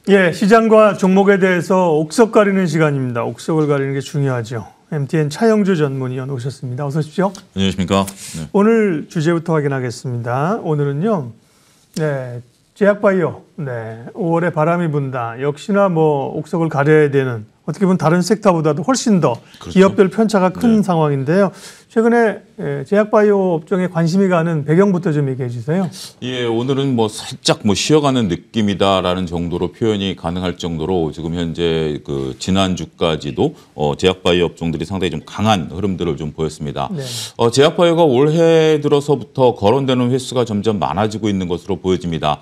예, 시장과 종목에 대해서 옥석 가리는 시간입니다. 옥석을 가리는 게 중요하죠. MTN 차영주 전문위원 오셨습니다. 어서 오십시오. 안녕하십니까. 네. 오늘 주제부터 확인하겠습니다. 오늘은요, 네, 제약바이오, 네, 5월에 바람이 분다. 역시나 옥석을 가려야 되는, 어떻게 보면 다른 섹터보다도 훨씬 더 그렇죠. 기업별 편차가 큰 네. 상황인데요. 최근에 제약바이오 업종에 관심이 가는 배경부터 좀 얘기해 주세요. 예, 오늘은 살짝 쉬어가는 느낌이다라는 정도로 표현이 가능할 정도로 지금 현재 지난주까지도 제약바이오 업종들이 상당히 좀 강한 흐름들을 좀 보였습니다. 네. 제약바이오가 올해 들어서부터 거론되는 횟수가 점점 많아지고 있는 것으로 보여집니다.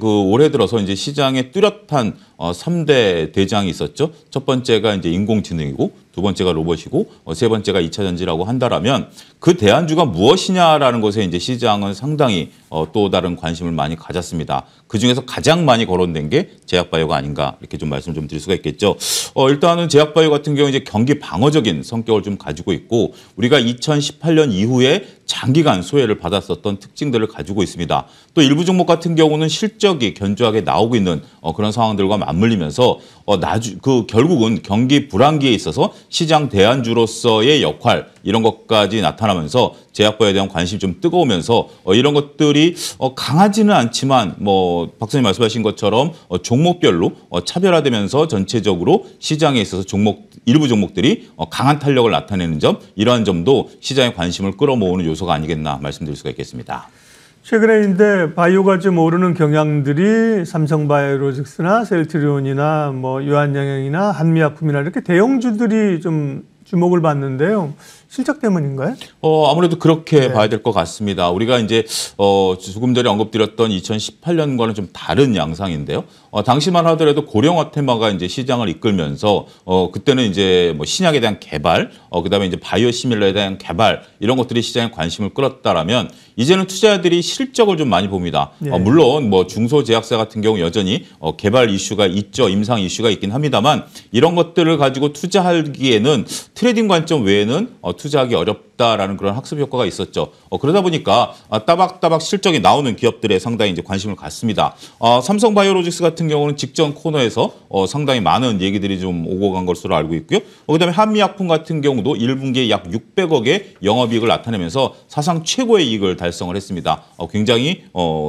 올해 들어서 이제 시장에 뚜렷한 3대 대장이 있었죠. 첫 번째가 이제 인공지능이고, 두 번째가 로봇이고, 세 번째가 2차 전지라고 한다라면 그 대안주가 무엇이냐라는 것에 이제 시장은 상당히 또 다른 관심을 많이 가졌습니다. 그 중에서 가장 많이 거론된 게 제약바이오가 아닌가 이렇게 좀 말씀을 좀 드릴 수가 있겠죠. 일단은 제약바이오 같은 경우 이제 경기 방어적인 성격을 좀 가지고 있고, 우리가 2018년 이후에 장기간 소외를 받았었던 특징들을 가지고 있습니다. 또 일부 종목 같은 경우는 실적이 견조하게 나오고 있는 그런 상황들과 맞물리면서 결국은 경기 불황기에 있어서 시장 대안주로서의 역할 이런 것까지 나타나면서 제약바이오에 대한 관심이 좀 뜨거우면서 이런 것들이 강하지는 않지만 박사님 말씀하신 것처럼 종목별로 차별화되면서 전체적으로 시장에 있어서 일부 종목들이 강한 탄력을 나타내는 점, 이러한 점도 시장의 관심을 끌어모으는 요소가 아니겠나 말씀드릴 수가 있겠습니다. 최근에 바이오가 좀 오르는 경향들이 삼성바이오로직스나 셀트리온이나 유한양행이나 한미약품이나 이렇게 대형주들이 좀 주목을 받는데요. 실적 때문인가요? 아무래도 그렇게 네. 봐야 될 것 같습니다. 우리가 이제 조금 전에 언급드렸던 2018년과는 좀 다른 양상인데요. 당시만 하더라도 고령화 테마가 이제 시장을 이끌면서 그때는 이제 신약에 대한 개발, 그다음에 이제 바이오 시밀러에 대한 개발 이런 것들이 시장에 관심을 끌었다라면 이제는 투자자들이 실적을 좀 많이 봅니다. 네. 물론 중소제약사 같은 경우 여전히 개발 이슈가 있죠. 임상 이슈가 있긴 합니다만 이런 것들을 가지고 투자하기에는 트레이딩 관점 외에는 투자하기 어렵다라는 그런 학습 효과가 있었죠. 그러다 보니까 따박따박 실적이 나오는 기업들에 상당히 이제 관심을 갖습니다. 삼성바이오로직스 같은 경우는 직전 코너에서 상당히 많은 얘기들이 좀 오고 간 것으로 알고 있고요. 그다음에 한미약품 같은 경우도 1분기에 약 600억의 영업이익을 나타내면서 사상 최고의 이익을 달성을 했습니다. 굉장히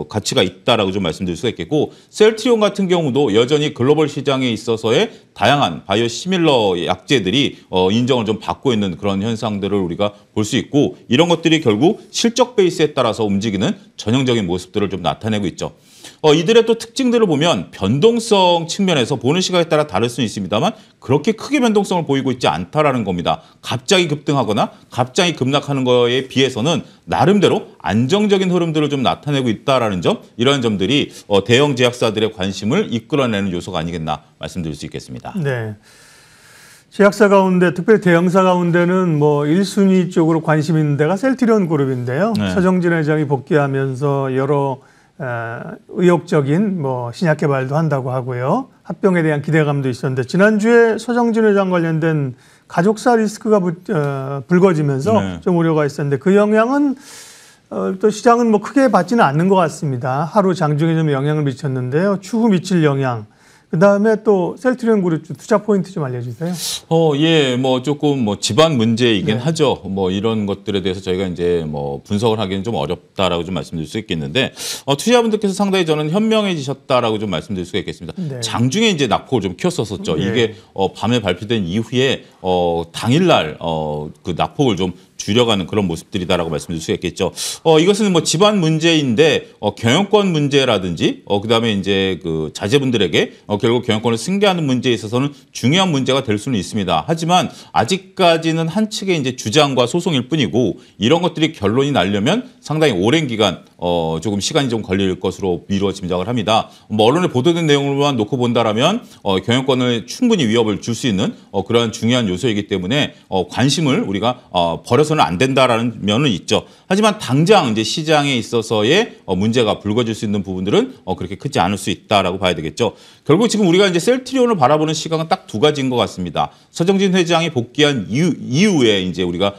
가치가 있다라고 좀 말씀드릴 수가 있겠고, 셀트리온 같은 경우도 여전히 글로벌 시장에 있어서의 다양한 바이오 시밀러 약제들이 인정을 좀 받고 있는 그런 현상들을 우리가 볼 수 있고, 이런 것들이 결국 실적 베이스에 따라서 움직이는 전형적인 모습들을 좀 나타내고 있죠. 이들의 또 특징들을 보면 변동성 측면에서 보는 시각에 따라 다를 수는 있습니다만 그렇게 크게 변동성을 보이고 있지 않다라는 겁니다. 갑자기 급등하거나 갑자기 급락하는 거에 비해서는 나름대로 안정적인 흐름들을 좀 나타내고 있다라는 점, 이러한 점들이 대형 제약사들의 관심을 이끌어내는 요소가 아니겠나 말씀드릴 수 있겠습니다. 네. 제약사 가운데, 특별히 대형사 가운데는 1순위 쪽으로 관심 있는 데가 셀트리온 그룹인데요. 네. 서정진 회장이 복귀하면서 여러 의욕적인 신약 개발도 한다고 하고요. 합병에 대한 기대감도 있었는데, 지난주에 서정진 회장 관련된 가족사 리스크가 불거지면서 네. 좀 우려가 있었는데, 그 영향은 또 시장은 크게 받지는 않는 것 같습니다. 하루 장중에 좀 영향을 미쳤는데요. 추후 미칠 영향. 그다음에 또 셀트리온 그룹 투자 포인트 좀 알려주세요. 예, 조금 집안 문제이긴 네. 하죠. 이런 것들에 대해서 저희가 이제 분석을 하기는 좀 어렵다라고 좀 말씀드릴 수 있겠는데, 투자자분들께서 상당히 저는 현명해지셨다라고 좀 말씀드릴 수가 있겠습니다. 네. 장중에 이제 낙폭을 좀 키웠었죠. 네. 이게 밤에 발표된 이후에 당일날 그 낙폭을 좀 줄여가는 그런 모습들이다라고 말씀드릴 수 있겠죠. 이것은 집안 문제인데 경영권 문제라든지 그다음에 이제 자제분들에게 결국 경영권을 승계하는 문제에 있어서는 중요한 문제가 될 수는 있습니다. 하지만 아직까지는 한 측의 이제 주장과 소송일 뿐이고, 이런 것들이 결론이 나려면 상당히 오랜 기간 조금 시간이 좀 걸릴 것으로 미루어 짐작을 합니다. 언론에 보도된 내용으로만 놓고 본다라면 경영권을 충분히 위협을 줄 수 있는 그러한 중요한 요소이기 때문에 관심을 우리가 버려서는 안 된다라는 면은 있죠. 하지만 당장 이제 시장에 있어서의 문제가 불거질 수 있는 부분들은 그렇게 크지 않을 수 있다라고 봐야 되겠죠. 결국 지금 우리가 이제 셀트리온을 바라보는 시각은 딱 두 가지인 것 같습니다. 서정진 회장이 복귀한 이후에 이제 우리가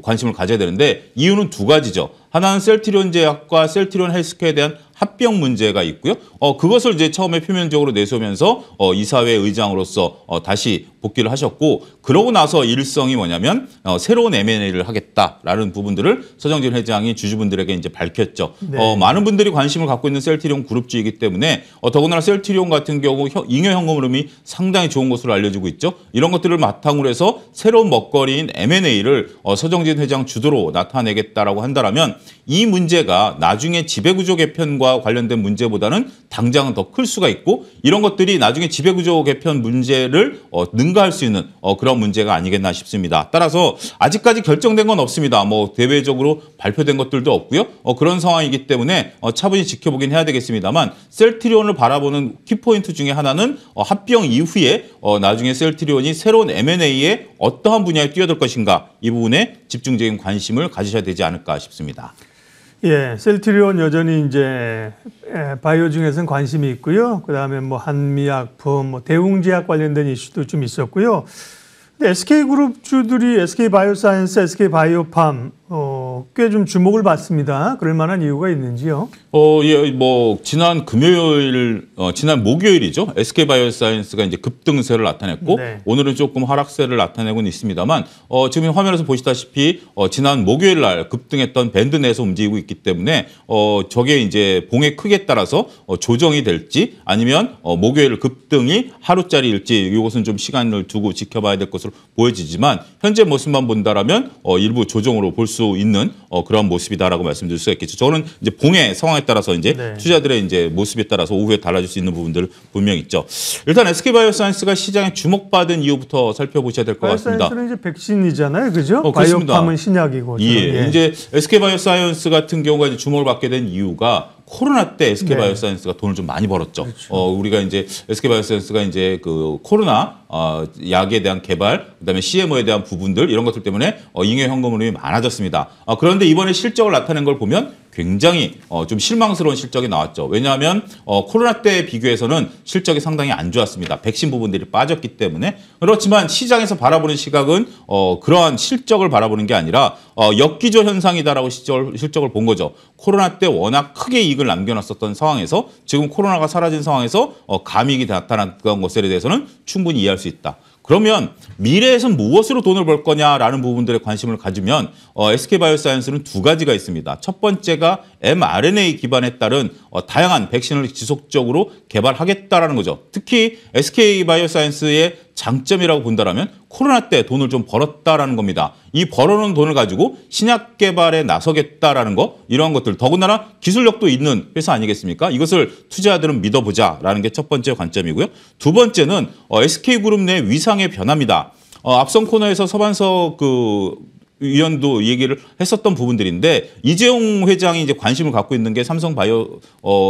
관심을 가져야 되는데, 이유는 두 가지죠. 하나는 셀트리온 제약과 셀트리온 헬스케어에 대한 합병 문제가 있고요. 그것을 이제 처음에 표면적으로 내세우면서 이사회 의장으로서 다시 복귀를 하셨고, 그러고 나서 일성이 뭐냐면 새로운 M&A를 하겠다라는 부분들을 서정진 회장이 주주분들에게 이제 밝혔죠. 네. 많은 분들이 관심을 갖고 있는 셀트리온 그룹주이기 때문에 더군다나 셀트리온 같은 경우 잉여 현금 흐름이 상당히 좋은 것으로 알려지고 있죠. 이런 것들을 바탕으로 해서 새로운 먹거리인 M&A를 서정진 회장 주도로 나타내겠다라고 한다라면 이 문제가 나중에 지배구조 개편과 관련된 문제보다는 당장은 더 클 수가 있고, 이런 것들이 나중에 지배구조 개편 문제를 능가할 수 있는 그런 문제가 아니겠나 싶습니다. 따라서 아직까지 결정된 건 없습니다. 뭐 대외적으로 발표된 것들도 없고요. 그런 상황이기 때문에 차분히 지켜보긴 해야 되겠습니다만, 셀트리온을 바라보는 키포인트 중에 하나는 합병 이후에 나중에 셀트리온이 새로운 M&A에 어떠한 분야에 뛰어들 것인가, 이 부분에 집중적인 관심을 가지셔야 되지 않을까 싶습니다. 예, 셀트리온 여전히 이제 바이오 중에서는 관심이 있고요. 그다음에 뭐 한미약품, 뭐 대웅제약 관련된 이슈도 좀 있었고요. 근데 SK그룹주들이 SK바이오사이언스, SK바이오팜 꽤 좀 주목을 받습니다. 그럴 만한 이유가 있는지요? 예, 뭐 지난 목요일이죠. SK바이오사이언스가 이제 급등세를 나타냈고, 네. 오늘은 조금 하락세를 나타내고는 있습니다만, 지금 화면에서 보시다시피 지난 목요일 날 급등했던 밴드 내에서 움직이고 있기 때문에 저게 이제 봉의 크기에 따라서 조정이 될지 아니면 목요일 급등이 하루짜리일지, 이것은 좀 시간을 두고 지켜봐야 될 것으로 보여지지만, 현재 모습만 본다라면 일부 조정으로 볼 수 있는 그런 모습이다라고 말씀드릴 수가 있겠죠. 저는 이제 봉의 상황에 따라서 이제 네. 투자들의 이제 모습에 따라서 오후에 달라질 수 있는 부분들 분명히 있죠. 일단 SK바이오사이언스가 시장에 주목받은 이유부터 살펴보셔야 될 것 같습니다. 바이오사이언스는 이제 백신이잖아요, 그죠? 그렇습니다. 바이오팜은 신약이고. 예, 이제 SK바이오사이언스 같은 경우가 이제 주목을 받게 된 이유가 코로나 때 SK바이오사이언스가 돈을 좀 많이 벌었죠. 그렇죠. 우리가 이제 SK바이오사이언스가 이제 그 코로나 약에 대한 개발, 그다음에 CMO에 대한 부분들, 이런 것들 때문에 잉여 현금 흐름이 많아졌습니다. 그런데 이번에 실적을 나타낸 걸 보면 굉장히 좀 실망스러운 실적이 나왔죠. 왜냐하면 코로나 때에 비교해서는 실적이 상당히 안 좋았습니다. 백신 부분들이 빠졌기 때문에. 그렇지만 시장에서 바라보는 시각은 그러한 실적을 바라보는 게 아니라 역기조 현상이다라고 실적을 본 거죠. 코로나 때 워낙 크게 이익을 남겨놨었던 상황에서 지금 코로나가 사라진 상황에서 감익이 나타났던 것에 대해서는 충분히 이해할 수 있다. 그러면 미래에선 무엇으로 돈을 벌 거냐라는 부분들에 관심을 가지면 SK바이오사이언스는 두 가지가 있습니다. 첫 번째가 mRNA 기반에 따른 다양한 백신을 지속적으로 개발하겠다라는 거죠. 특히 SK바이오사이언스의 장점이라고 본다라면 코로나 때 돈을 좀 벌었다라는 겁니다. 이 벌어놓은 돈을 가지고 신약 개발에 나서겠다라는 거, 이러한 것들, 더군다나 기술력도 있는 회사 아니겠습니까? 이것을 투자자들은 믿어보자라는 게 첫 번째 관점이고요. 두 번째는 SK그룹 내 위상의 변화입니다. 앞선 코너에서 서반석 위원도 얘기를 했었던 부분들인데, 이재용 회장이 이제 관심을 갖고 있는 게 삼성바이오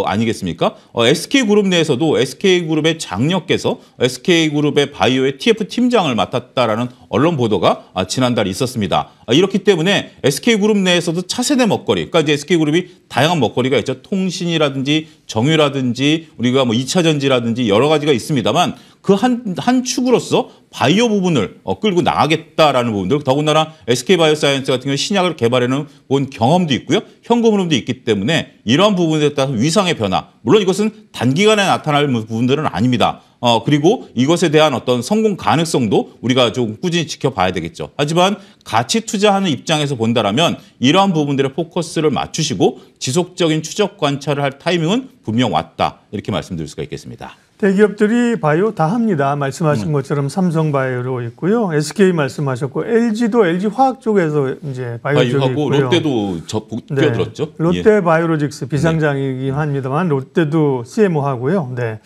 아니겠습니까? SK그룹 내에서도 SK그룹의 장녀께서 SK그룹의 바이오의 TF 팀장을 맡았다라는 언론 보도가 지난달 있었습니다. 이렇기 때문에 SK그룹 내에서도 차세대 먹거리, 그러니까 이제 SK그룹이 다양한 먹거리가 있죠. 통신이라든지 정유라든지 우리가 뭐 2차 전지라든지 여러 가지가 있습니다만, 그 한 축으로서 바이오 부분을 끌고 나가겠다라는 부분들, 더군다나 SK바이오사이언스 같은 경우 신약을 개발해놓은 본 경험도 있고요. 현금 흐름도 있기 때문에 이러한 부분에 따라서 위상의 변화, 물론 이것은 단기간에 나타날 부분들은 아닙니다. 그리고 이것에 대한 어떤 성공 가능성도 우리가 좀 꾸준히 지켜봐야 되겠죠. 하지만 가치 투자하는 입장에서 본다라면 이러한 부분들에 포커스를 맞추시고 지속적인 추적 관찰을 할 타이밍은 분명 왔다, 이렇게 말씀드릴 수가 있겠습니다. 대기업들이 바이오 다 합니다. 말씀하신 것처럼 삼성바이오로 있고요. SK 말씀하셨고, LG도 LG화학 쪽에서 이제 바이오 쪽에 바이오하고 있고요. 롯데도 끼어들었죠. 롯데 바이오로직스 비상장이긴 합니다만 롯데도 CMO하고요. 네.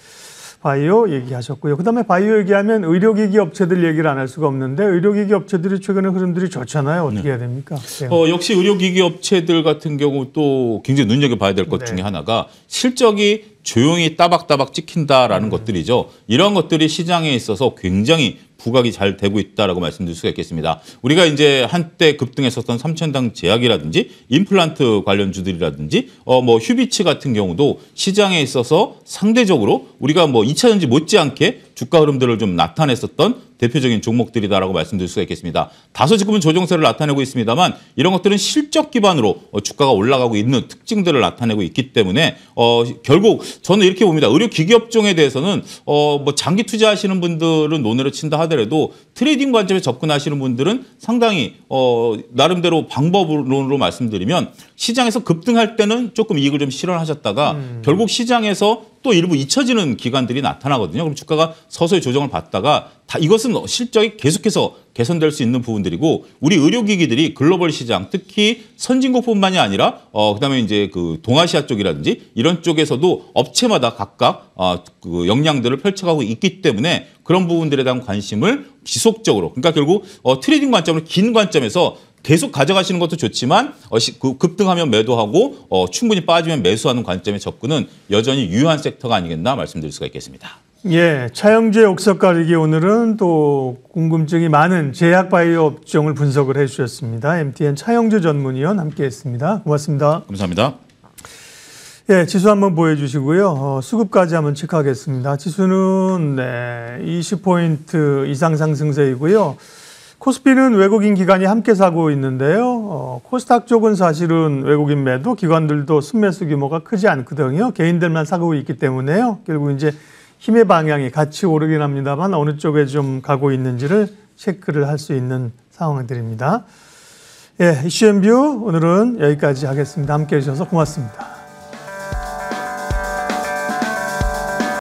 바이오 얘기하셨고요. 그다음에 바이오 얘기하면 의료기기 업체들 얘기를 안 할 수가 없는데, 의료기기 업체들이 최근에 흐름들이 좋잖아요. 어떻게 해야 됩니까? 네. 역시 의료기기 업체들 같은 경우 또 굉장히 눈여겨봐야 될 것 중에 하나가 실적이 조용히 따박따박 찍힌다라는 것들이죠. 이런 것들이 시장에 있어서 굉장히 부각이 잘 되고 있다라고 말씀드릴 수가 있겠습니다. 우리가 이제 한때 급등했었던 삼천당 제약이라든지 임플란트 관련주들이라든지 뭐 휴비츠 같은 경우도 시장에 있어서 상대적으로 우리가 뭐 2차 전지 못지않게 주가 흐름들을 좀 나타냈었던 대표적인 종목들이다라고 말씀드릴 수가 있겠습니다. 다소 지금은 조정세를 나타내고 있습니다만 이런 것들은 실적 기반으로 주가가 올라가고 있는 특징들을 나타내고 있기 때문에 결국 저는 이렇게 봅니다. 의료기기업종에 대해서는 뭐 장기 투자하시는 분들은 논외로 친다 하더라도 트레이딩 관점에 접근하시는 분들은 상당히 나름대로 방법론으로 말씀드리면 시장에서 급등할 때는 조금 이익을 좀 실현하셨다가 결국 시장에서 또 일부 잊혀지는 기간들이 나타나거든요. 그럼 주가가 서서히 조정을 받다가 이것은 실적이 계속해서 개선될 수 있는 부분들이고 우리 의료기기들이 글로벌 시장 특히 선진국뿐만이 아니라 그다음에 이제 그 동아시아 쪽이라든지 이런 쪽에서도 업체마다 각각 그 역량들을 펼쳐가고 있기 때문에 그런 부분들에 대한 관심을 지속적으로 그러니까 결국 트레이딩 관점을 긴 관점에서 계속 가져가시는 것도 좋지만 급등하면 매도하고 충분히 빠지면 매수하는 관점의 접근은 여전히 유효한 섹터가 아니겠나 말씀드릴 수가 있겠습니다. 예, 차영주의 옥석 가리기 오늘은 또 궁금증이 많은 제약바이오 업종을 분석을 해주셨습니다. MTN 차영주 전문위원 함께했습니다. 고맙습니다. 감사합니다. 예, 지수 한번 보여주시고요. 수급까지 한번 체크하겠습니다. 지수는 20포인트 이상 상승세이고요. 코스피는 외국인 기관이 함께 사고 있는데요. 코스닥 쪽은 사실은 외국인 매도, 기관들도 순매수 규모가 크지 않거든요. 개인들만 사고 있기 때문에요. 결국 이제 힘의 방향이 같이 오르긴 합니다만 어느 쪽에 좀 가고 있는지를 체크를 할 수 있는 상황들입니다. 예, 이슈앤뷰 오늘은 여기까지 하겠습니다. 함께해 주셔서 고맙습니다.